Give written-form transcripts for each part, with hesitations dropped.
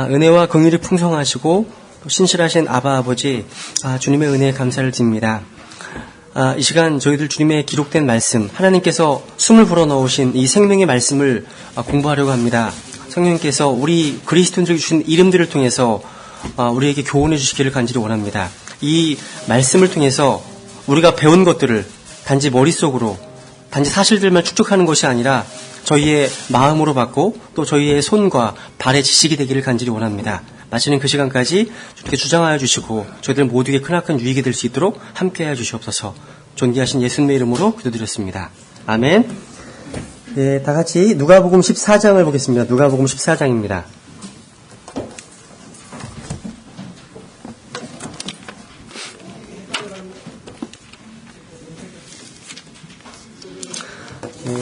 은혜와 긍휼이 풍성하시고 또 신실하신 아바 아버지, 주님의 은혜에 감사를 드립니다. 이 시간 저희들 주님의 기록된 말씀, 하나님께서 숨을 불어넣으신 이 생명의 말씀을 공부하려고 합니다. 성령님께서 우리 그리스도인들에게 주신 이름들을 통해서 우리에게 교훈해 주시기를 간절히 원합니다. 이 말씀을 통해서 우리가 배운 것들을 단지 머릿속으로, 단지 사실들만 축적하는 것이 아니라 저희의 마음으로 받고 또 저희의 손과 발의 지식이 되기를 간절히 원합니다. 마치는 그 시간까지 주님께 주장하여 주시고 저희들 모두에게 크나큰 유익이 될 수 있도록 함께하여 주시옵소서. 존귀하신 예수님의 이름으로 기도드렸습니다. 아멘. 네, 다 같이 누가복음 14장을 보겠습니다. 누가복음 14장입니다.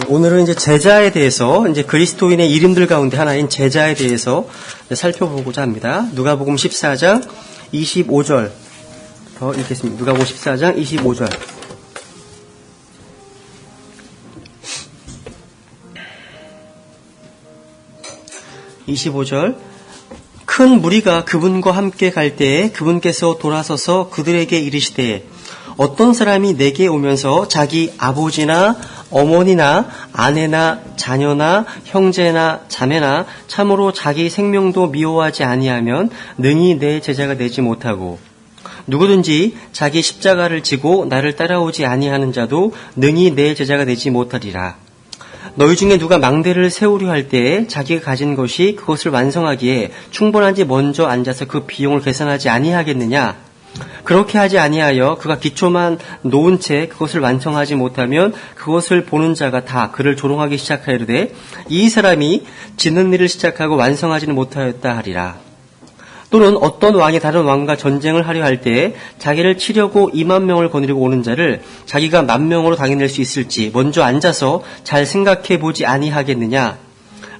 오늘은 이제 제자에 대해서, 이제 그리스도인의 이름들 가운데 하나인 제자에 대해서 살펴보고자 합니다. 누가복음 14장 25절 더 읽겠습니다. 누가복음 14장 25절. 큰 무리가 그분과 함께 갈 때에 그분께서 돌아서서 그들에게 이르시되 어떤 사람이 내게 오면서 자기 아버지나 어머니나 아내나 자녀나 형제나 자매나 참으로 자기 생명도 미워하지 아니하면 능히 내 제자가 되지 못하고 누구든지 자기 십자가를 지고 나를 따라오지 아니하는 자도 능히 내 제자가 되지 못하리라. 너희 중에 누가 망대를 세우려 할 때에 자기가 가진 것이 그것을 완성하기에 충분한지 먼저 앉아서 그 비용을 계산하지 아니하겠느냐? 그렇게 하지 아니하여 그가 기초만 놓은 채 그것을 완성하지 못하면 그것을 보는 자가 다 그를 조롱하기 시작하여되 이 사람이 짓는 일을 시작하고 완성하지는 못하였다 하리라. 또는 어떤 왕이 다른 왕과 전쟁을 하려 할 때에 자기를 치려고 20,000명을 거느리고 오는 자를 자기가 10,000명으로 당해낼 수 있을지 먼저 앉아서 잘 생각해 보지 아니하겠느냐.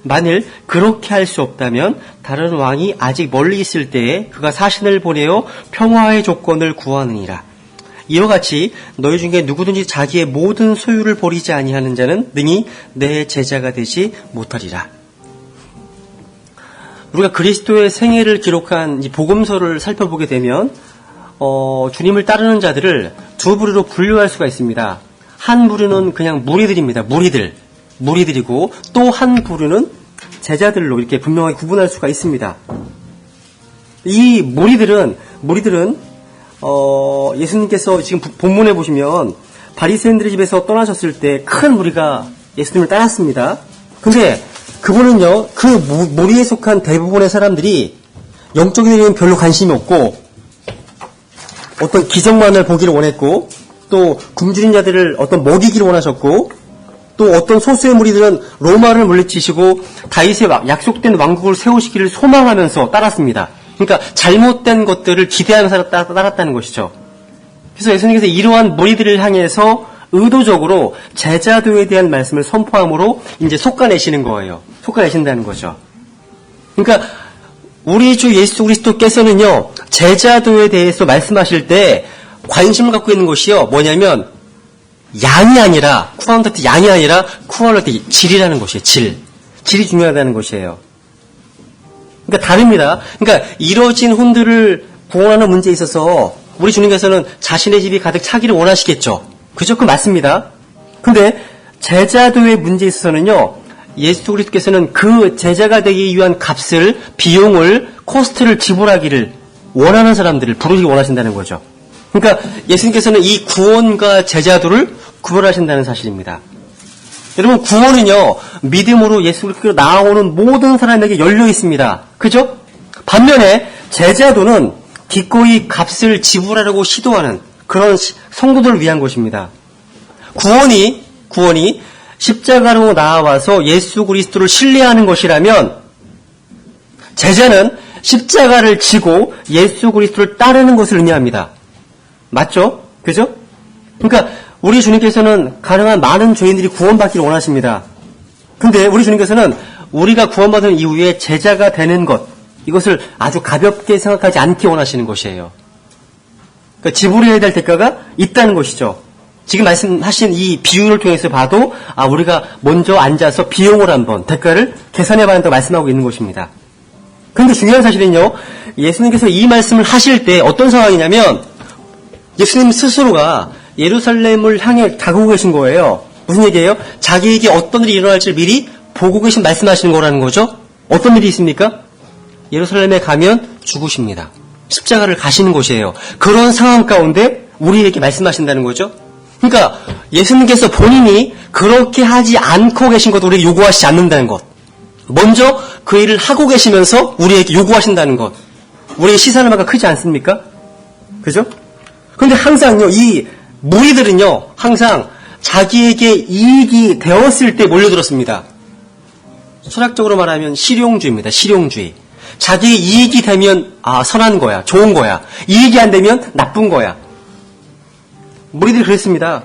만일 그렇게 할 수 없다면 다른 왕이 아직 멀리 있을 때에 그가 사신을 보내어 평화의 조건을 구하느니라. 이와 같이 너희 중에 누구든지 자기의 모든 소유를 버리지 아니하는 자는 능히 내 제자가 되지 못하리라. 우리가 그리스도의 생애를 기록한 이 복음서를 살펴보게 되면 주님을 따르는 자들을 두 부류로 분류할 수가 있습니다. 한 부류는 그냥 무리들입니다. 무리들이고 또 한 부류는 제자들로 이렇게 분명하게 구분할 수가 있습니다. 이 무리들은 예수님께서 지금 본문에 보시면 바리새인들의 집에서 떠나셨을 때 큰 무리가 예수님을 따랐습니다. 근데 그분은요, 그 무리에 속한 대부분의 사람들이 영적인 일에는 별로 관심이 없고 어떤 기적만을 보기를 원했고 또 굶주린 자들을 어떤 먹이기를 원하셨고 또 어떤 소수의 무리들은 로마를 물리치시고 다윗의 약속된 왕국을 세우시기를 소망하면서 따랐습니다. 그러니까 잘못된 것들을 기대하면서 따랐다는 것이죠. 그래서 예수님께서 이러한 무리들을 향해서 의도적으로 제자도에 대한 말씀을 선포함으로 이제 솎아내시는 거예요. 솎아내신다는 거죠. 그러니까 우리 주 예수 그리스도께서는요, 제자도에 대해서 말씀하실 때 관심을 갖고 있는 것이요, 뭐냐면 양이 아니라, 쿠아노티 양이 아니라 쿠아노티 질이라는 것이에요. 질이 중요하다는 것이에요. 그러니까 다릅니다. 그러니까 이뤄진 혼들을 구원하는 문제에 있어서 우리 주님께서는 자신의 집이 가득 차기를 원하시겠죠. 그죠? 그 맞습니다. 근데 제자도의 문제에 있어서는요, 예수 그리스도께서는 그 제자가 되기 위한 값을, 비용을, 코스트를 지불하기를 원하는 사람들을 부르기 원하신다는 거죠. 그러니까 예수님께서는 이 구원과 제자도를 구별하신다는 사실입니다. 여러분, 구원은요, 믿음으로 예수 그리스도로 나아오는 모든 사람에게 열려 있습니다. 그죠? 반면에 제자도는 기꺼이 값을 지불하려고 시도하는 그런 성도들을 위한 것입니다. 구원이 십자가로 나와서 예수 그리스도를 신뢰하는 것이라면 제자는 십자가를 지고 예수 그리스도를 따르는 것을 의미합니다. 맞죠? 그죠? 그러니까 우리 주님께서는 가능한 많은 죄인들이 구원받기를 원하십니다. 근데 우리 주님께서는 우리가 구원받은 이후에 제자가 되는 것, 이것을 아주 가볍게 생각하지 않게 원하시는 것이에요. 그러니까 지불해야 될 대가가 있다는 것이죠. 지금 말씀하신 이 비유를 통해서 봐도 우리가 먼저 앉아서 비용을 한번 대가를 계산해봐야 한다고 말씀하고 있는 것입니다. 그런데 중요한 사실은요, 예수님께서 이 말씀을 하실 때 어떤 상황이냐면 예수님 스스로가 예루살렘을 향해 가고 계신 거예요. 무슨 얘기예요? 자기에게 어떤 일이 일어날지 미리 보고 계신 말씀하시는 거라는 거죠. 어떤 일이 있습니까? 예루살렘에 가면 죽으십니다. 십자가를 가시는 곳이에요. 그런 상황 가운데 우리에게 말씀하신다는 거죠. 그러니까 예수님께서 본인이 그렇게 하지 않고 계신 것도 우리에게 요구하시지 않는다는 것. 먼저 그 일을 하고 계시면서 우리에게 요구하신다는 것. 우리의 시선의 바가 크지 않습니까? 그죠? 그런데 항상요, 이 무리들은요, 항상 자기에게 이익이 되었을 때 몰려들었습니다. 철학적으로 말하면 실용주의입니다. 실용주의. 자기의 이익이 되면 선한 거야, 좋은 거야. 이익이 안 되면 나쁜 거야. 무리들이 그랬습니다.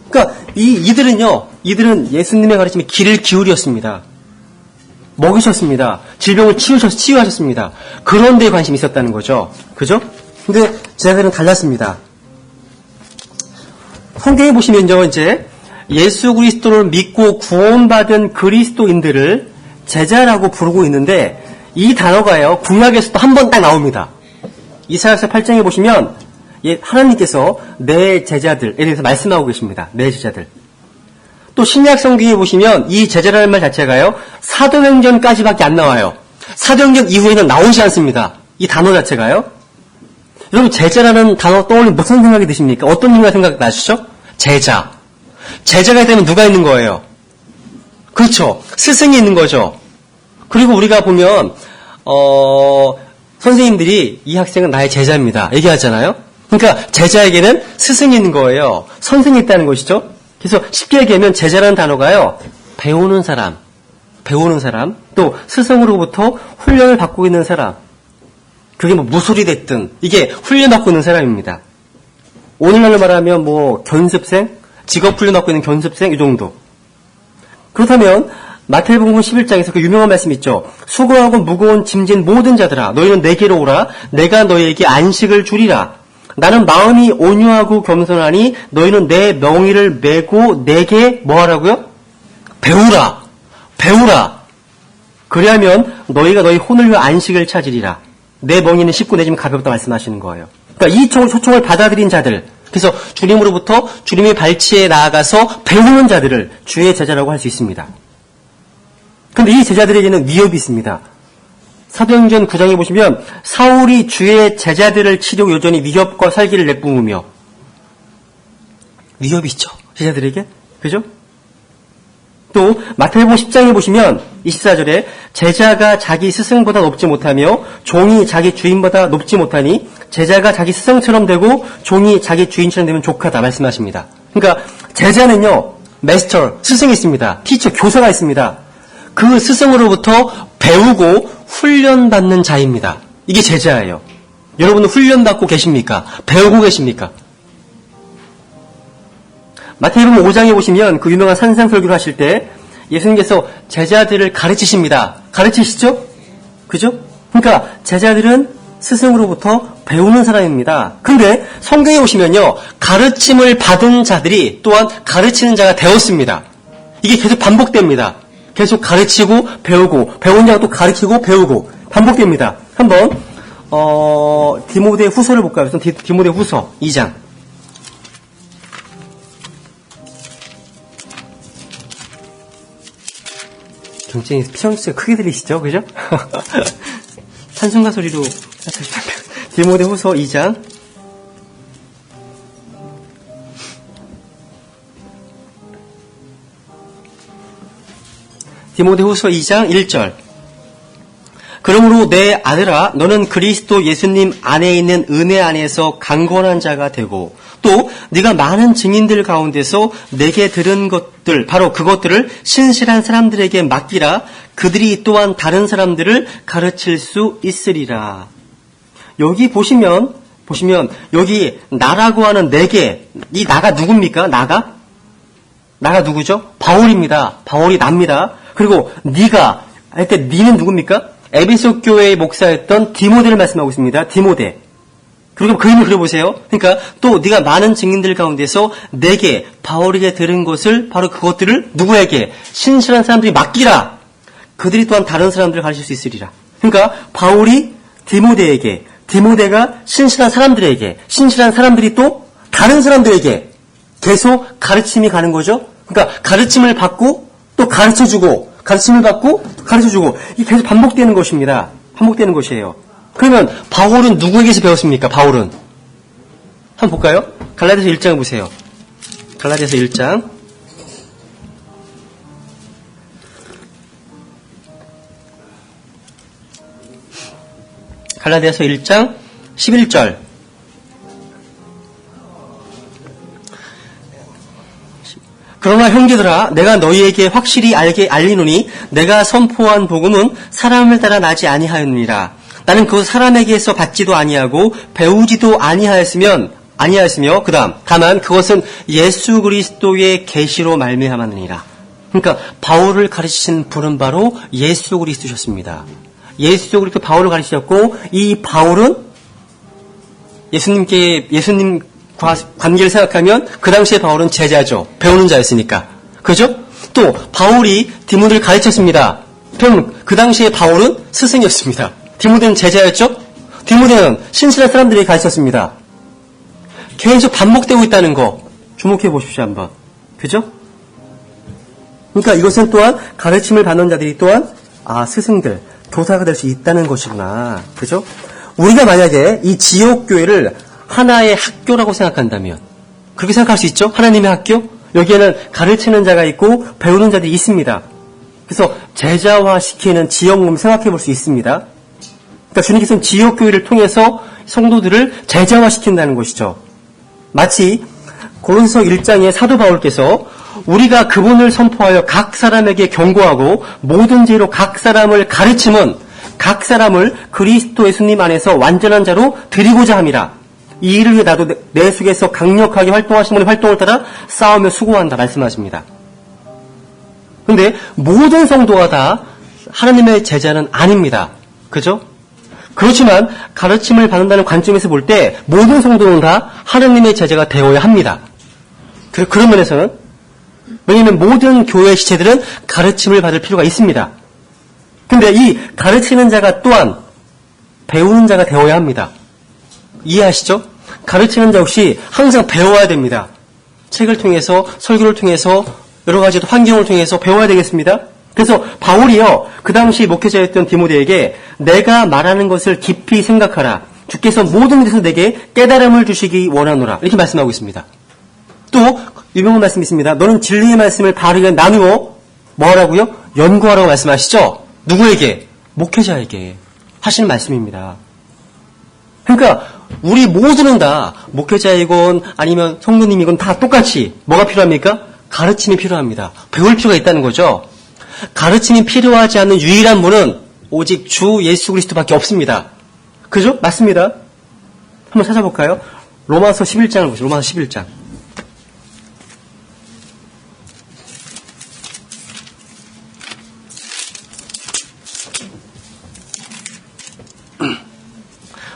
그러니까 이들은 예수님의 가르침에 귀를 기울였습니다. 먹이셨습니다. 질병을 치유하셨습니다. 그런 데에 관심이 있었다는 거죠. 그죠? 근데 제자들은 달랐습니다. 성경에 보시면요, 이제 예수 그리스도를 믿고 구원받은 그리스도인들을 제자라고 부르고 있는데 이 단어가요, 구약에서도 한 번 딱 나옵니다. 이사야서 8장에 보시면 하나님께서 내 제자들에 대해서 말씀하고 계십니다. 내 제자들. 또 신약 성경에 보시면 이 제자라는 말 자체가요, 사도행전까지밖에 안 나와요. 사도행전 이후에는 나오지 않습니다. 이 단어 자체가요. 여러분, 제자라는 단어 떠올리면 무슨 생각이 드십니까? 어떤 생각 나시죠? 제자. 제자가 되면 누가 있는 거예요? 그렇죠. 스승이 있는 거죠. 그리고 우리가 보면 선생님들이 이 학생은 나의 제자입니다. 얘기하잖아요. 그러니까 제자에게는 스승이 있는 거예요. 선생이 있다는 것이죠. 그래서 쉽게 얘기하면 제자라는 단어가요, 배우는 사람, 또 스승으로부터 훈련을 받고 있는 사람. 그게 뭐 무술이 됐든 이게 훈련받고 있는 사람입니다. 오늘날로 말하면 뭐 견습생, 직업 훈련받고 있는 견습생 이 정도. 그렇다면 마태복음 11장에서 그 유명한 말씀 있죠. 수고하고 무거운 짐진 모든 자들아, 너희는 내게로 오라. 내가 너희에게 안식을 주리라. 나는 마음이 온유하고 겸손하니 너희는 내 멍에를 메고 내게 뭐 하라고요? 배우라. 그리하면 너희가 너희 혼을 위해 안식을 찾으리라. 내 멍에는 쉽고 내 짐은 가볍다 말씀하시는 거예요. 그러니까 이 초청을 받아들인 자들, 그래서 주님으로부터 주님의 발치에 나아가서 배우는 자들을 주의 제자라고 할 수 있습니다. 그런데 이 제자들에게는 위협이 있습니다. 사도행전 9장에 보시면 사울이 주의 제자들을 치려고 여전히 위협과 살기를 내뿜으며, 위협이 있죠, 제자들에게. 그죠? 또 마태복음 10장에 보시면 24절에 제자가 자기 스승보다 높지 못하며 종이 자기 주인보다 높지 못하니 제자가 자기 스승처럼 되고 종이 자기 주인처럼 되면 족하다 말씀하십니다. 그러니까 제자는요, 마스터, 스승이 있습니다. 티처, 교사가 있습니다. 그 스승으로부터 배우고 훈련받는 자입니다. 이게 제자예요. 여러분은 훈련받고 계십니까? 배우고 계십니까? 마태복음 5장에 보시면 그 유명한 산상설교를 하실 때 예수님께서 제자들을 가르치십니다. 가르치시죠? 그죠? 그러니까 제자들은 스승으로부터 배우는 사람입니다. 근데 성경에 보시면요, 가르침을 받은 자들이 또한 가르치는 자가 되었습니다. 이게 계속 반복됩니다. 계속 가르치고 배우고, 배운 자가 또 가르치고 배우고 반복됩니다. 한번 디모데 후서를 볼까요? 디모데 후서 2장. 굉장히 피성수가 크게 들리시죠? 그죠? 찬송가 소리로 디모데 후서 2장. 디모데후서 2장 1절. 그러므로 내 아들아, 너는 그리스도 예수님 안에 있는 은혜 안에서 강건한 자가 되고, 또 네가 많은 증인들 가운데서 내게 들은 것들, 바로 그것들을 신실한 사람들에게 맡기라. 그들이 또한 다른 사람들을 가르칠 수 있으리라. 여기 보시면 여기 나라고 하는 내게, 이 나가 누굽니까? 나가 누구죠? 바울입니다. 바울이 납니다. 그리고 네가 할 때 네는 누굽니까? 에베소 교회의 목사였던 디모데를 말씀하고 있습니다. 디모데. 그리고 그림을 그려보세요. 그러니까 또 네가 많은 증인들 가운데서 내게, 바울에게 들은 것을, 바로 그것들을 누구에게? 신실한 사람들이 맡기라. 그들이 또한 다른 사람들을 가르칠 수 있으리라. 그러니까 바울이 디모데에게, 디모데가 신실한 사람들에게, 신실한 사람들이 또 다른 사람들에게 계속 가르침이 가는 거죠. 그러니까 가르침을 받고 또 가르쳐주고, 가르침을 받고 가르쳐주고, 이게 계속 반복되는 것입니다. 반복되는 것이에요. 그러면 바울은 누구에게서 배웠습니까? 바울은 한번 볼까요? 갈라디아서 1장 보세요. 갈라디아서 1장. 갈라디아서 1장 11절. 그러나 형제들아, 내가 너희에게 확실히 알리노니 내가 선포한 복음은 사람을 따라 나지 아니하였느니라. 나는 그 사람에게서 받지도 아니하고 배우지도 아니하였으며 그다음 다만 그것은 예수 그리스도의 계시로 말미암았느니라. 그러니까 바울을 가르치신 분은 바로 예수 그리스도셨습니다. 예수 그리스도 바울을 가르치셨고, 이 바울은 예수님과 관계를 생각하면 그 당시에 바울은 제자죠. 배우는 자였으니까. 그죠? 또 바울이 디모데를 가르쳤습니다. 그럼 그 당시에 바울은 스승이었습니다. 디모데는 제자였죠? 디모데는 신실한 사람들이 가르쳤습니다. 계속 반복되고 있다는 거 주목해 보십시오 한번. 그죠? 그러니까 이것은 또한 가르침을 받는 자들이 또한 스승들, 교사가 될 수 있다는 것이구나. 그죠? 우리가 만약에 이 지역교회를 하나의 학교라고 생각한다면, 그렇게 생각할 수 있죠? 하나님의 학교? 여기에는 가르치는 자가 있고 배우는 자들이 있습니다. 그래서 제자화시키는 지역몸을 생각해 볼 수 있습니다. 그러니까 주님께서는 지역교회를 통해서 성도들을 제자화시킨다는 것이죠. 마치 고린도서 1장에 사도 바울께서 우리가 그분을 선포하여 각 사람에게 경고하고 모든 죄로 각 사람을 가르침은 각 사람을 그리스도 예수님 안에서 완전한 자로 드리고자 함이라. 이 일을 위해 나도 내 속에서 강력하게 활동하신 분의 활동을 따라 싸우며 수고한다 말씀하십니다. 그런데 모든 성도가 다 하나님의 제자는 아닙니다. 그죠? 그렇지만 가르침을 받는다는 관점에서 볼 때 모든 성도는 다 하나님의 제자가 되어야 합니다. 그런 면에서는, 왜냐하면 모든 교회 지체들은 가르침을 받을 필요가 있습니다. 근데 이 가르치는 자가 또한 배우는 자가 되어야 합니다. 이해하시죠? 가르치는 자 역시 항상 배워야 됩니다. 책을 통해서, 설교를 통해서, 여러 가지 환경을 통해서 배워야 되겠습니다. 그래서 바울이요, 그 당시 목회자였던 디모데에게 내가 말하는 것을 깊이 생각하라. 주께서 모든 데서 내게 깨달음을 주시기 원하노라. 이렇게 말씀하고 있습니다. 또 유명한 말씀이 있습니다. 너는 진리의 말씀을 바르게 나누어 뭐하라고요? 연구하라고 말씀하시죠? 누구에게? 목회자에게 하시는 말씀입니다. 그러니까 우리 모두는 다 목회자이건 아니면 성도님이건 다 똑같이 뭐가 필요합니까? 가르침이 필요합니다. 배울 필요가 있다는 거죠. 가르침이 필요하지 않는 유일한 분은 오직 주 예수 그리스도밖에 없습니다. 그죠? 맞습니다. 한번 찾아볼까요? 로마서 11장을 보세요. 로마서 11장.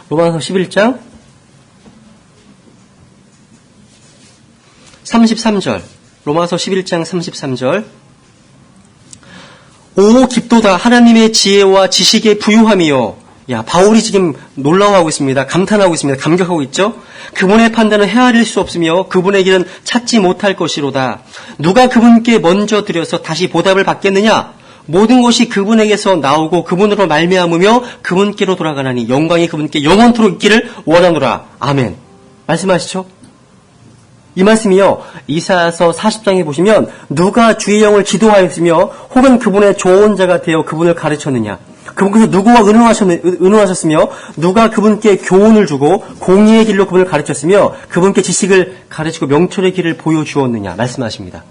로마서 11장 33절. 로마서 11장 33절. 오 깊도다 하나님의 지혜와 지식의 부유함이요. 야, 바울이 지금 놀라워하고 있습니다. 감탄하고 있습니다. 감격하고 있죠. 그분의 판단은 헤아릴 수 없으며 그분의 길은 찾지 못할 것이로다. 누가 그분께 먼저 드려서 다시 보답을 받겠느냐? 모든 것이 그분에게서 나오고 그분으로 말미암으며 그분께로 돌아가나니 영광이 그분께 영원토록 있기를 원하노라. 아멘. 말씀하시죠? 이 말씀이요, 이사야서 40장에 보시면 누가 주의 영을 기도하였으며 혹은 그분의 조언자가 되어 그분을 가르쳤느냐. 그분께서 누구와 의논하셨으며 누가 그분께 교훈을 주고 공의의 길로 그분을 가르쳤으며 그분께 지식을 가르치고 명철의 길을 보여주었느냐 말씀하십니다.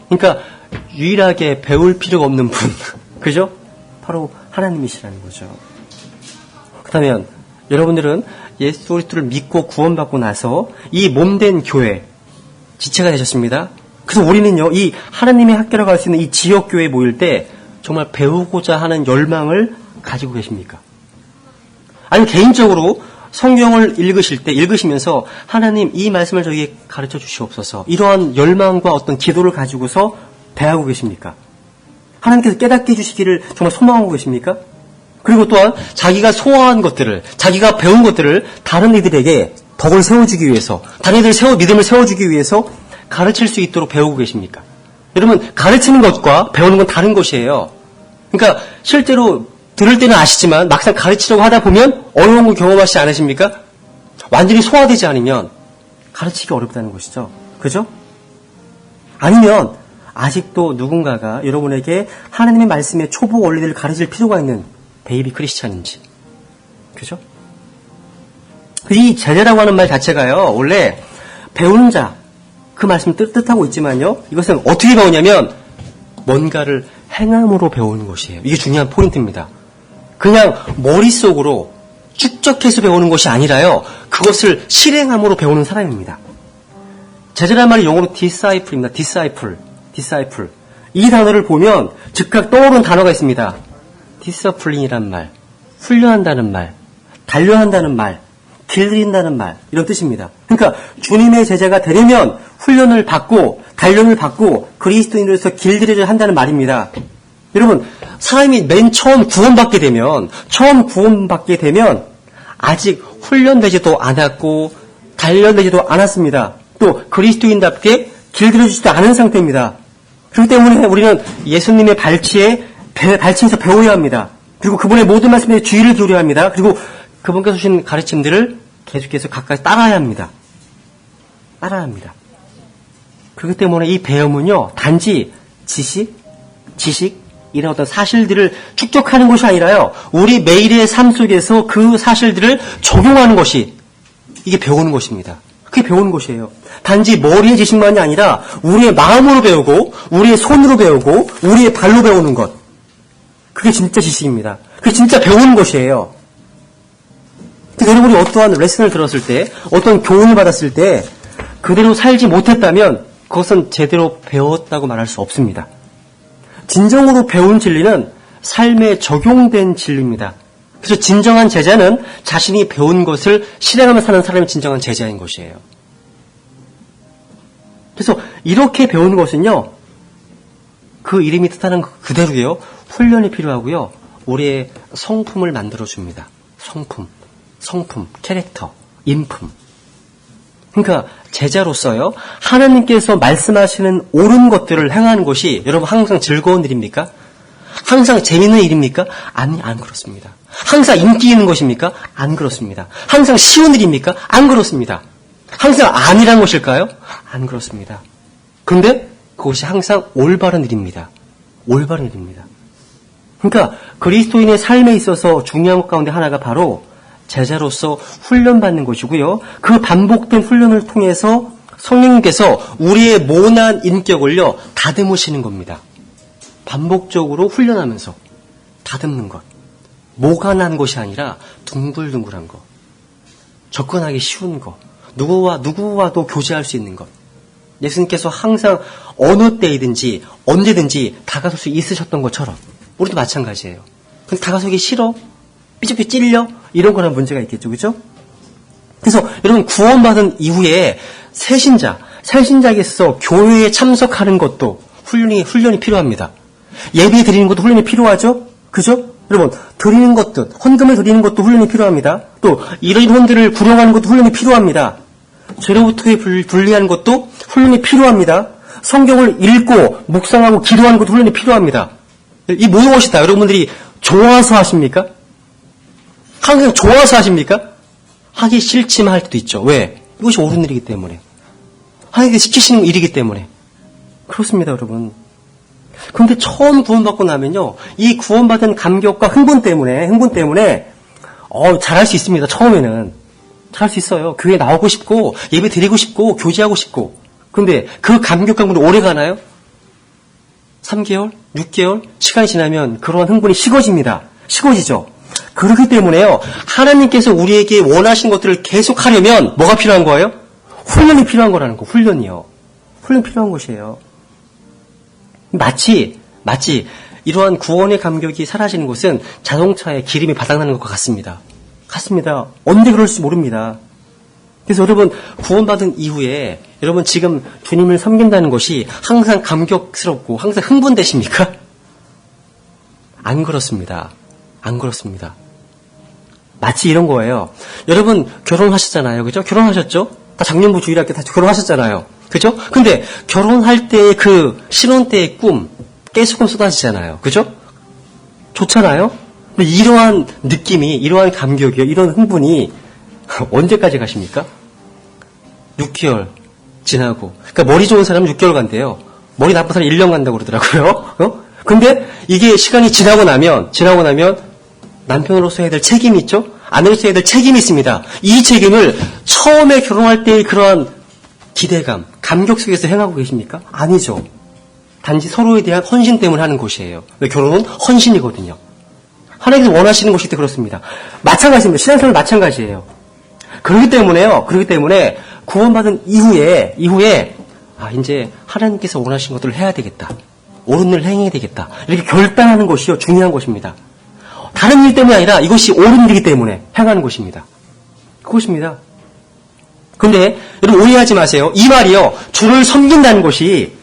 그러니까 유일하게 배울 필요가 없는 분, 그죠? 바로 하나님이시라는 거죠. 그렇다면 여러분들은 예수 그리스도를 믿고 구원받고 나서 이 몸된 교회 지체가 되셨습니다. 그래서 우리는요, 이 하나님의 학교라고 할 수 있는 이 지역교회에 모일 때 정말 배우고자 하는 열망을 가지고 계십니까? 아니 개인적으로 성경을 읽으시면서 하나님 이 말씀을 저에게 가르쳐 주시옵소서, 이러한 열망과 어떤 기도를 가지고서 대하고 계십니까? 하나님께서 깨닫게 해주시기를 정말 소망하고 계십니까? 그리고 또한 자기가 소화한 것들을, 자기가 배운 것들을 다른 이들에게 덕을 세워주기 위해서, 다른 이들 믿음을 세워주기 위해서 가르칠 수 있도록 배우고 계십니까? 여러분, 가르치는 것과 배우는 건 다른 것이에요. 그러니까 실제로 들을 때는 아시지만 막상 가르치려고 하다 보면 어려운 걸 경험하시지 않으십니까? 완전히 소화되지 않으면 가르치기 어렵다는 것이죠. 그죠? 아니면 아직도 누군가가 여러분에게 하나님의 말씀의 초보 원리들을 가르칠 필요가 있는 베이비 크리스찬인지. 그죠? 이 제자라고 하는 말 자체가요, 원래 배우는 자, 그 말씀을 뜻하고 있지만요, 이것은 어떻게 배우냐면 뭔가를 행함으로 배우는 것이에요. 이게 중요한 포인트입니다. 그냥 머릿속으로 축적해서 배우는 것이 아니라요, 그것을 실행함으로 배우는 사람입니다. 제자란 말이 영어로 disciple입니다. disciple. 이 단어를 보면 즉각 떠오르는 단어가 있습니다. discipline이란 말, 훈련한다는 말, 단련한다는 말, 길들인다는 말, 이런 뜻입니다. 그러니까 주님의 제자가 되려면 훈련을 받고 단련을 받고 그리스도인으로서 길들여야 한다는 말입니다. 여러분, 사람이 맨 처음 구원받게 되면 아직 훈련되지도 않았고 단련되지도 않았습니다. 또 그리스도인답게 길들여지지도 않은 상태입니다. 그렇기 때문에 우리는 예수님의 발치에서 배워야 합니다. 그리고 그분의 모든 말씀에 주의를 기울여야 합니다. 그리고 그분께서 주신 가르침들을 계속해서 가까이 따라야 합니다. 그렇기 때문에 이 배움은요, 단지 지식, 이런 어떤 사실들을 축적하는 것이 아니라요, 우리 매일의 삶 속에서 그 사실들을 적용하는 것이, 이게 배우는 것입니다. 그게 배우는 것이에요. 단지 머리의 지식만이 아니라 우리의 마음으로 배우고, 우리의 손으로 배우고, 우리의 발로 배우는 것. 그게 진짜 지식입니다. 그게 진짜 배우는 것이에요. 여러분이 어떠한 레슨을 들었을 때, 어떤 교훈을 받았을 때 그대로 살지 못했다면 그것은 제대로 배웠다고 말할 수 없습니다. 진정으로 배운 진리는 삶에 적용된 진리입니다. 그래서 진정한 제자는 자신이 배운 것을 실행하며 사는 사람이 진정한 제자인 것이에요. 그래서 이렇게 배우는 것은요, 그 이름이 뜻하는 그대로요, 훈련이 필요하고요, 우리의 성품을 만들어줍니다. 성품, 캐릭터, 인품. 그러니까 제자로서요, 하나님께서 말씀하시는 옳은 것들을 행하는 것이 여러분 항상 즐거운 일입니까? 항상 재밌는 일입니까? 안 그렇습니다. 항상 인기 있는 것입니까? 안 그렇습니다. 항상 쉬운 일입니까? 안 그렇습니다. 항상 아니란 것일까요? 안 그렇습니다. 그런데 그것이 항상 올바른 일입니다. 그러니까 그리스도인의 삶에 있어서 중요한 것 가운데 하나가 바로 제자로서 훈련받는 것이고요. 그 반복된 훈련을 통해서 성령님께서 우리의 모난 인격을요, 다듬으시는 겁니다. 반복적으로 훈련하면서 다듬는 것. 모간한 것이 아니라 둥글둥글한 것. 접근하기 쉬운 것. 누구와도 교제할 수 있는 것. 예수님께서 항상 어느 때이든지 언제든지 다가설 수 있으셨던 것처럼 우리도 마찬가지예요. 근데 다가서기 싫어? 삐죽삐죽 찔려? 이런 거는 문제가 있겠죠. 그죠? 그래서 여러분 구원받은 이후에 새신자에게서 교회에 참석하는 것도 훈련이 필요합니다. 예배 드리는 것도 훈련이 필요하죠? 그죠? 여러분 드리는 것도, 헌금을 드리는 것도 훈련이 필요합니다. 또 이런 헌들을 구령하는 것도 훈련이 필요합니다. 죄로부터의 분리하는 것도 훈련이 필요합니다. 성경을 읽고 묵상하고 기도하는 것도 훈련이 필요합니다. 이 모든 것이 다 여러분들이 좋아서 하십니까? 항상 좋아서 하십니까? 하기 싫지만 할 때도 있죠. 왜? 이것이 옳은 일이기 때문에. 하나님께 시키시는 일이기 때문에. 그렇습니다, 여러분. 그런데 처음 구원받고 나면요, 이 구원받은 감격과 흥분 때문에 잘할 수 있습니다. 처음에는 잘할 수 있어요. 교회 나오고 싶고 예배 드리고 싶고 교제하고 싶고. 그런데 그 감격과 흥분이 오래 가나요? 3개월, 6개월 시간이 지나면 그러한 흥분이 식어지죠. 그렇기 때문에요, 하나님께서 우리에게 원하신 것들을 계속 하려면 뭐가 필요한 거예요? 훈련이 필요한 거라는 거. 훈련이요. 훈련 필요한 것이에요. 마치 이러한 구원의 감격이 사라지는 것은 자동차에 기름이 바닥나는 것과 같습니다. 언제 그럴지 모릅니다. 그래서 여러분 구원받은 이후에 여러분 지금 주님을 섬긴다는 것이 항상 감격스럽고 항상 흥분되십니까? 안 그렇습니다. 안 그렇습니다. 마치 이런 거예요. 여러분 결혼하셨잖아요. 그죠? 결혼하셨죠? 다 작년부 주일학교 다 결혼하셨잖아요. 그죠? 근데 결혼할 때의 그 신혼 때의 꿈, 깨소금 쏟아지잖아요. 그죠? 좋잖아요? 근데 이러한 느낌이, 이러한 감격이요, 이런 흥분이 언제까지 가십니까? 6개월 지나고. 그러니까 머리 좋은 사람은 6개월 간대요. 머리 나쁜 사람은 1년 간다고 그러더라고요. 근데 이게 시간이 지나고 나면 남편으로서 해야 될 책임이 있죠? 아내로서 해야 될 책임이 있습니다. 이 책임을 처음에 결혼할 때의 그러한 기대감, 감격 속에서 행하고 계십니까? 아니죠. 단지 서로에 대한 헌신 때문에 하는 것이에요. 결혼은 헌신이거든요. 하나님께서 원하시는 것이기 때문에 그렇습니다. 마찬가지입니다. 신앙생활 마찬가지예요. 그렇기 때문에 구원받은 이후에 이제 하나님께서 원하시는 것들을 해야 되겠다. 옳은 일을 행해야 되겠다. 이렇게 결단하는 것이요, 중요한 것입니다. 다른 일 때문이 아니라 이것이 옳은 일이기 때문에 행하는 것입니다. 그것입니다. 근데 여러분 오해하지 마세요. 이 말이요, 주를 섬긴다는 것이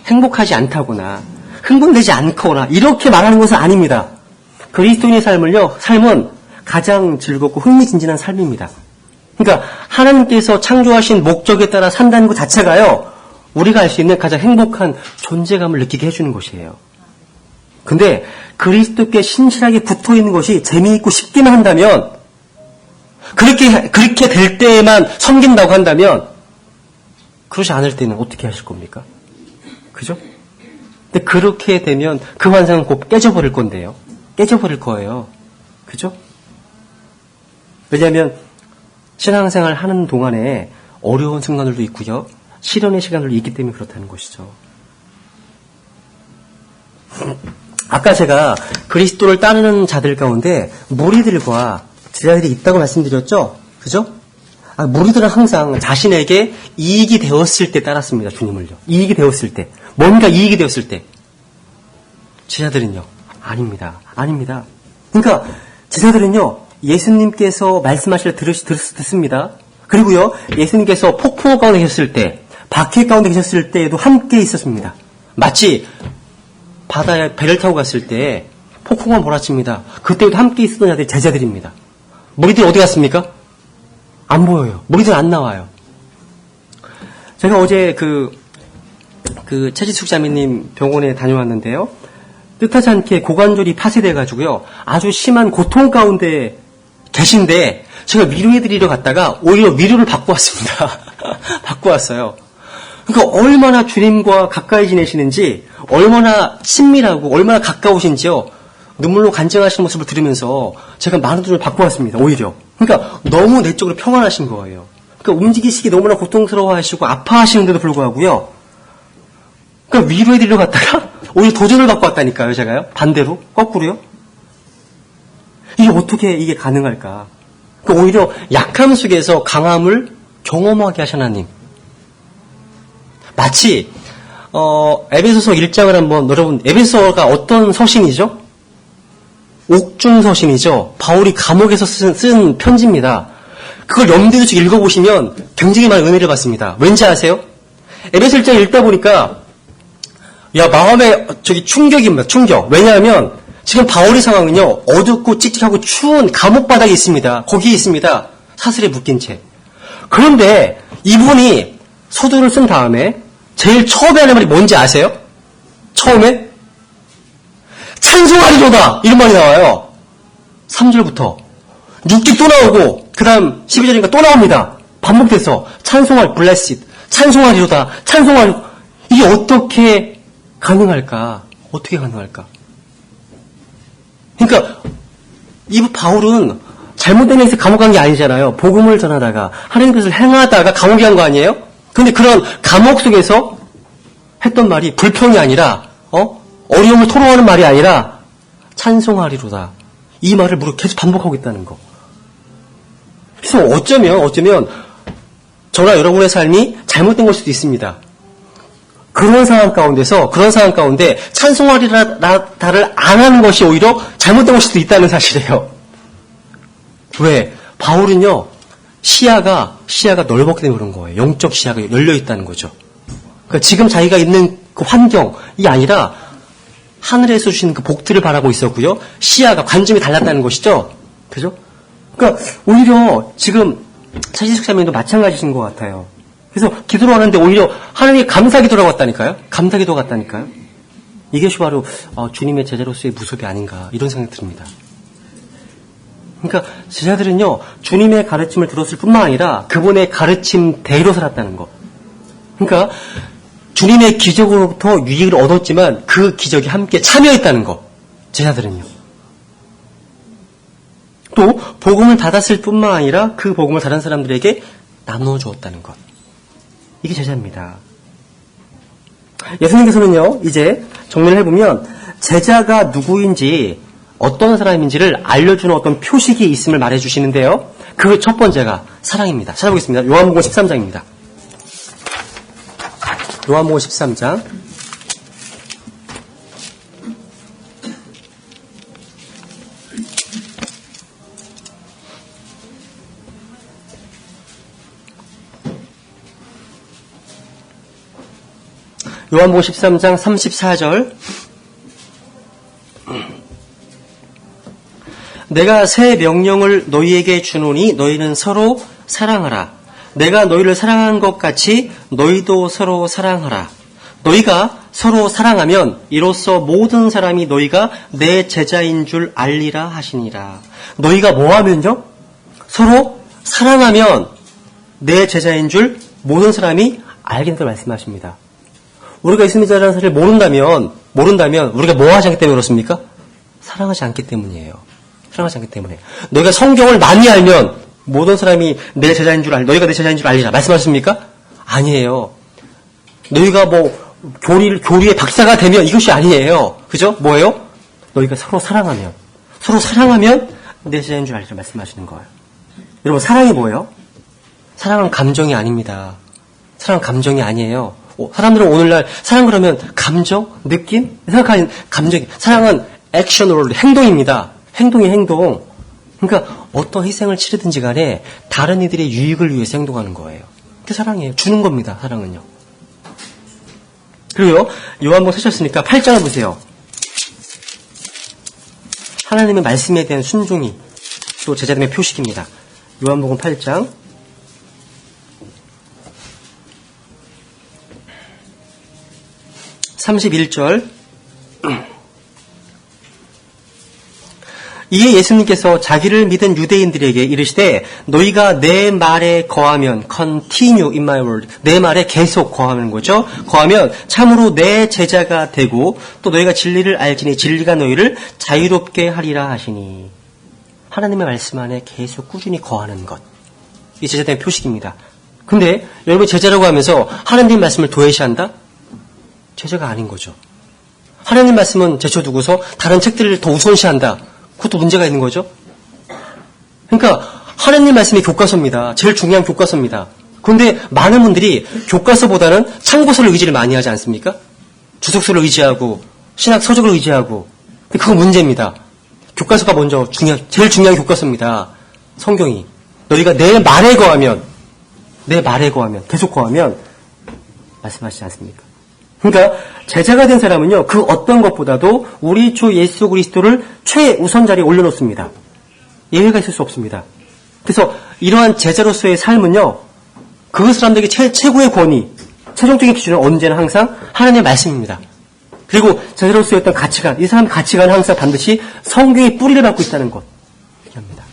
행복하지 않다거나 흥분되지 않거나 이렇게 말하는 것은 아닙니다. 그리스도인의 삶은 가장 즐겁고 흥미진진한 삶입니다. 그러니까 하나님께서 창조하신 목적에 따라 산다는 것 자체가요, 우리가 알 수 있는 가장 행복한 존재감을 느끼게 해주는 것이에요. 근데 그리스도께 신실하게 붙어있는 것이 재미있고 쉽게만 한다면, 그렇게 될 때에만 섬긴다고 한다면, 그러지 않을 때는 어떻게 하실 겁니까? 그죠? 근데 그렇게 되면 그 환상은 곧 깨져버릴 건데요. 깨져버릴 거예요. 그죠? 왜냐하면 신앙생활 하는 동안에 어려운 순간들도 있고요, 시련의 시간들도 있기 때문에 그렇다는 것이죠. 아까 제가 그리스도를 따르는 자들 가운데 무리들과 제자들이 있다고 말씀드렸죠? 그죠? 무리들은 항상 자신에게 이익이 되었을 때 따랐습니다. 주님을요. 이익이 되었을 때. 뭔가 이익이 되었을 때. 제자들은요. 아닙니다. 그러니까 제자들은요, 예수님께서 말씀하실 때 듣습니다. 그리고요, 예수님께서 폭풍 가운데 계셨을 때, 바퀴 가운데 계셨을 때에도 함께 있었습니다. 마치 바다에 배를 타고 갔을 때 폭풍과 몰아칩니다. 그때도 함께 있었던 자들이 제자들입니다. 무리들이 어디 갔습니까? 안 보여요. 무리들 안 나와요. 제가 어제 그 최지숙 자매님 병원에 다녀왔는데요, 뜻하지 않게 고관절이 파쇄돼가지고요, 아주 심한 고통 가운데 계신데 제가 위로해드리러 갔다가 오히려 위로를 받고 왔습니다. 받고 왔어요. 그러니까 얼마나 주님과 가까이 지내시는지, 얼마나 친밀하고 얼마나 가까우신지요, 눈물로 간증하시는 모습을 들으면서 제가 많은 도움을 받고 왔습니다. 오히려. 그러니까 너무 내적으로 평안하신 거예요. 그러니까 움직이시기 너무나 고통스러워하시고 아파하시는데도 불구하고요, 그러니까 위로해드리러 갔다가 오히려 도전을 받고 왔다니까요. 제가요. 반대로. 거꾸로요. 이게 가능할까? 그러니까 오히려 약함 속에서 강함을 경험하게 하신 하나님. 마치 에베소서 1장을 한번, 여러분, 에베소서가 어떤 서신이죠? 옥중서신이죠. 바울이 감옥에서 쓴 편지입니다. 그걸 염두에 두시고 읽어보시면 굉장히 많은 은혜를 받습니다. 왠지 아세요? 에베소 1장 읽다 보니까 마음에 충격입니다. 충격. 왜냐하면 지금 바울의 상황은요, 어둡고 찝찝하고 추운 감옥 바닥에 있습니다. 거기에 있습니다. 사슬에 묶인 채. 그런데 이분이 서두를 쓴 다음에 제일 처음에 하는 말이 뭔지 아세요? 처음에 찬송하리로다, 이런 말이 나와요. 3절부터 6절 또 나오고 그 다음 12절인가 또 나옵니다. 반복돼서 blessed, 찬송하리로다, 이게 어떻게 가능할까? 그러니까 이 바울은 잘못된 일에서 감옥 간 게 아니잖아요. 복음을 전하다가 하나님 것을 행하다가 감옥에 간 거 아니에요? 근데 그런 감옥 속에서 했던 말이 불평이 아니라, 어려움을 토로하는 말이 아니라 찬송하리로다, 이 말을 계속 반복하고 있다는 거. 그래서 어쩌면 저나 여러분의 삶이 잘못된 걸 수도 있습니다. 그런 상황 가운데 찬송하리로다를 안 하는 것이 오히려 잘못된 걸 수도 있다는 사실이에요. 왜? 바울은요, 시야가 넓었기 때문에 그런 거예요. 영적 시야가 열려 있다는 거죠. 그러니까 지금 자기가 있는 그 환경이 아니라 하늘에서 주시는 그 복들을 바라고 있었고요. 시야가 관점이 달랐다는 것이죠. 그죠? 그러니까 오히려 지금 차지숙 자매님도 마찬가지신 것 같아요. 그래서 기도를 하는데 오히려 하나님이 감사기도라고 왔다니까요. 감사기도 같다니까요. 이것이 바로 주님의 제자로서의 모습이 아닌가 이런 생각이 듭니다. 그러니까 제자들은요. 주님의 가르침을 들었을 뿐만 아니라 그분의 가르침대로 살았다는 것. 그러니까 주님의 기적으로부터 유익을 얻었지만 그 기적이 함께 참여했다는 것. 제자들은요. 또 복음을 받았을 뿐만 아니라 그 복음을 다른 사람들에게 나누어 주었다는 것. 이게 제자입니다. 예수님께서는요. 이제 정리를 해보면 제자가 누구인지 어떤 사람인지를 알려주는 어떤 표식이 있음을 말해주시는데요. 그 첫 번째가 사랑입니다. 찾아보겠습니다. 요한복음 13장입니다. 요한복음 13장 요한복음 13장 34절 내가 새 명령을 너희에게 주노니 너희는 서로 사랑하라. 내가 너희를 사랑한 것 같이 너희도 서로 사랑하라. 너희가 서로 사랑하면 이로써 모든 사람이 너희가 내 제자인 줄 알리라 하시니라. 너희가 뭐하면요? 서로 사랑하면 내 제자인 줄 모든 사람이 알겠다고 말씀하십니다. 우리가 예수님의 제자라는 사실을 모른다면 우리가 뭐 하지 않기 때문에 그렇습니까? 사랑하지 않기 때문이에요. 사랑하지 않기 때문에. 너희가 성경을 많이 알면 모든 사람이 내 제자인 줄 너희가 내 제자인 줄 알리라. 말씀하십니까? 아니에요. 너희가 교리의 박사가 되면 이것이 아니에요. 그죠? 뭐예요? 너희가 서로 사랑하면 내 제자인 줄 알리라 말씀하시는 거예요. 여러분, 사랑이 뭐예요? 사랑은 감정이 아닙니다. 사랑은 감정이 아니에요. 사람들은 오늘날 사랑 그러면 감정, 느낌, 생각하는 감정이. 사랑은 액션으로 행동입니다. 행동. 그러니까 어떤 희생을 치르든지 간에 다른 이들의 유익을 위해서 행동하는 거예요. 그게 사랑이에요. 주는 겁니다. 사랑은요. 그리고요. 요한복음 쓰셨으니까 8장을 보세요. 하나님의 말씀에 대한 순종이 또 제자됨의 표식입니다. 요한복음 8장 31절 이에 예수님께서 자기를 믿은 유대인들에게 이르시되 너희가 내 말에 거하면 continue in my word 내 말에 계속 거하는 거죠. 거하면 참으로 내 제자가 되고 또 너희가 진리를 알지니 진리가 너희를 자유롭게 하리라 하시니 하나님의 말씀 안에 계속 꾸준히 거하는 것. 이 제자된 표식입니다. 근데 여러분 제자라고 하면서 하나님 말씀을 도외시한다? 제자가 아닌 거죠. 하나님 말씀은 제쳐두고서 다른 책들을 더 우선시한다. 그것도 문제가 있는 거죠. 그러니까 하나님 말씀이 교과서입니다. 제일 중요한 교과서입니다. 그런데 많은 분들이 교과서보다는 참고서를 의지를 많이 하지 않습니까? 주석서를 의지하고 신학 서적을 의지하고 그거 문제입니다. 교과서가 먼저 제일 중요한 교과서입니다. 성경이. 너희가 내 말에 거하면 계속 거하면 말씀하시지 않습니까? 그러니까 제자가 된 사람은요. 그 어떤 것보다도 우리 주 예수 그리스도를 최우선 자리에 올려놓습니다. 예외가 있을 수 없습니다. 그래서 이러한 제자로서의 삶은요. 그 사람들에게 최고의 권위, 최종적인 기준은 언제나 항상 하나님의 말씀입니다. 그리고 제자로서의 어떤 가치관, 이 사람 가치관은 항상 반드시 성경의 뿌리를 받고 있다는 것. 얘기합니다.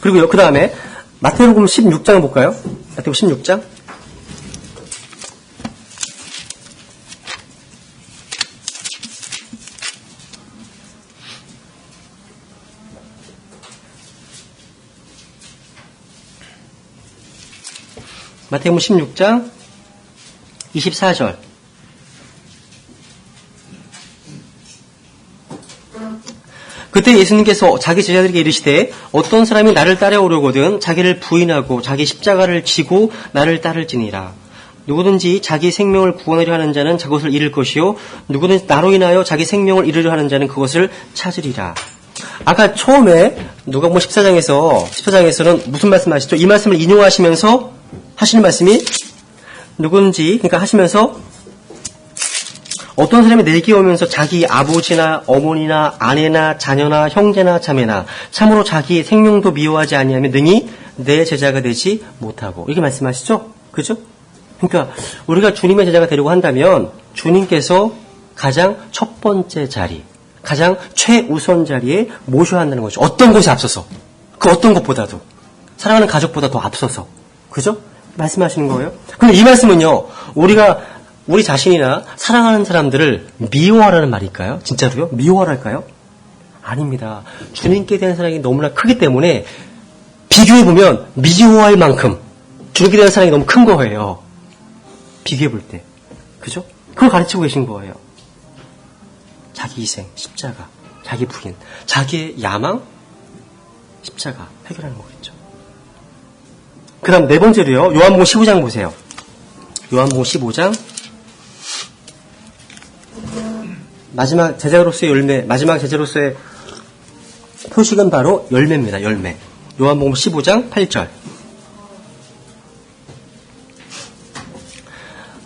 그리고요. 그 다음에 마태복음 16장을 볼까요? 마태복음 16장. 마태복음 16장 24절 그때 예수님께서 자기 제자들에게 이르시되 어떤 사람이 나를 따라오려거든 자기를 부인하고 자기 십자가를 지고 나를 따를지니라. 누구든지 자기 생명을 구원하려 하는 자는 저것을 잃을 것이요 누구든지 나로 인하여 자기 생명을 잃으려 하는 자는 그것을 찾으리라. 아까 처음에 누가복음 14장에서는 무슨 말씀하시죠? 이 말씀을 인용하시면서 하시는 말씀이 누군지 그러니까 하시면서 어떤 사람이 내게 오면서 자기 아버지나 어머니나 아내나 자녀나 형제나 자매나 참으로 자기 생명도 미워하지 아니하면 능히 내 제자가 되지 못하고. 이렇게 말씀하시죠? 그죠? 그러니까 우리가 주님의 제자가 되려고 한다면 주님께서 가장 첫 번째 자리, 가장 최우선 자리에 모셔야 한다는 거죠. 어떤 것이 앞서서. 그 어떤 것보다도. 사랑하는 가족보다 더 앞서서. 그죠? 말씀하시는 거예요. 근데 이 말씀은요, 우리 자신이나 사랑하는 사람들을 미워하라는 말일까요? 진짜로요? 미워하랄까요? 아닙니다. 주님께 대한 사랑이 너무나 크기 때문에 비교해보면 미워할 만큼 주님께 대한 사랑이 너무 큰 거예요. 비교해볼 때. 그죠? 그걸 가르치고 계신 거예요. 자기 희생, 십자가, 자기 부인, 자기의 야망, 십자가 해결하는 거겠죠. 그 다음 네 번째로요. 요한복음 15장 보세요. 요한복음 15장 마지막 제자로서의 열매, 마지막 제자로서의 표식은 바로 열매입니다. 열매. 요한복음 15장 8절.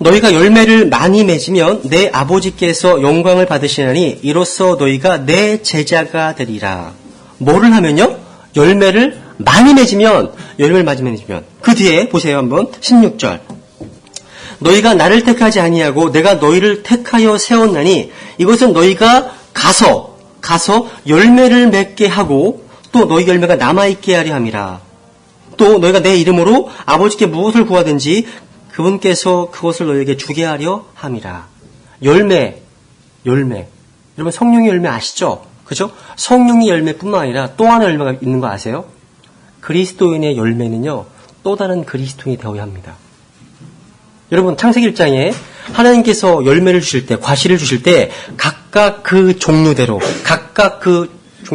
너희가 열매를 많이 맺으면 내 아버지께서 영광을 받으시나니 이로써 너희가 내 제자가 되리라. 뭐를 하면요? 열매를 많이 맺으면, 열매를 많이 맺으면. 그 뒤에 보세요 한번. 16절. 너희가 나를 택하지 아니하고 내가 너희를 택하여 세웠나니 이것은 너희가 가서 열매를 맺게 하고 또 너희 열매가 남아있게 하려 함이라. 또 너희가 내 이름으로 아버지께 무엇을 구하든지 그분께서 그것을 너희에게 주게 하려 함이라. 열매. 여러분 성령의 열매 아시죠? 그죠? 성령의 열매뿐만 아니라 또 하나 열매가 있는 거 아세요? 그리스도인의 열매는요, 또 다른 그리스도인이 되어야 합니다. 여러분 창세기 1장에 하나님께서 열매를 주실 때, 과실을 주실 때 각각 그 종류대로 각각 그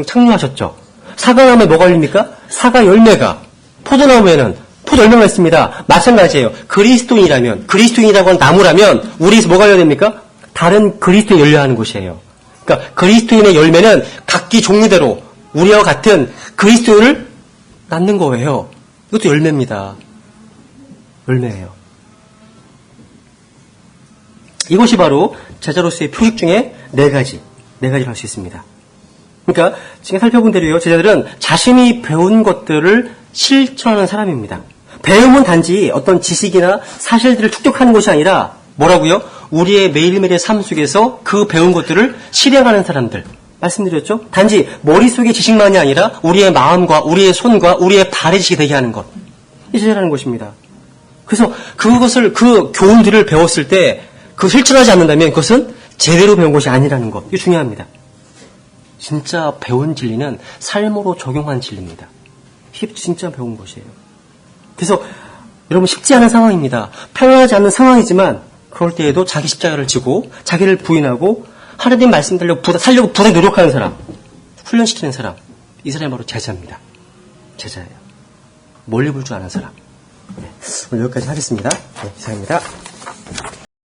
창조하셨죠. 사과나무에 뭐가 열립니까? 사과 열매가. 포도나무에는 포도 열매가 있습니다. 마찬가지예요. 그리스도인이라고 하는 나무라면 우리에서 뭐가 열려야 됩니까? 다른 그리스도인이 열려야 하는 곳이에요. 그러니까 그리스도인의 열매는 각기 종류대로 우리와 같은 그리스도인을 낳는 거예요. 이것도 열매입니다. 열매예요. 이것이 바로 제자로서의 표식 중에 네 가지를 할 수 있습니다. 그러니까 지금 살펴본 대로요, 제자들은 자신이 배운 것들을 실천하는 사람입니다. 배움은 단지 어떤 지식이나 사실들을 축적하는 것이 아니라 뭐라고요? 우리의 매일매일의 삶 속에서 그 배운 것들을 실행하는 사람들. 말씀드렸죠? 단지 머릿속의 지식만이 아니라 우리의 마음과 우리의 손과 우리의 발의 지식이 되게 하는 것. 이 제자라는 것입니다. 그래서 그 교훈들을 배웠을 때 그 실천하지 않는다면 그것은 제대로 배운 것이 아니라는 것. 이게 중요합니다. 진짜 배운 진리는 삶으로 적용한 진리입니다. 이게 진짜 배운 것이에요. 그래서 여러분 쉽지 않은 상황입니다. 편안하지 않은 상황이지만 그럴 때에도 자기 십자가를 지고 자기를 부인하고 하나님 말씀 살려고 부단히 노력하는 사람, 훈련시키는 사람, 이 사람이 바로 제자입니다. 제자예요. 멀리 볼 줄 아는 사람. 네, 오늘 여기까지 하겠습니다. 네, 이상입니다.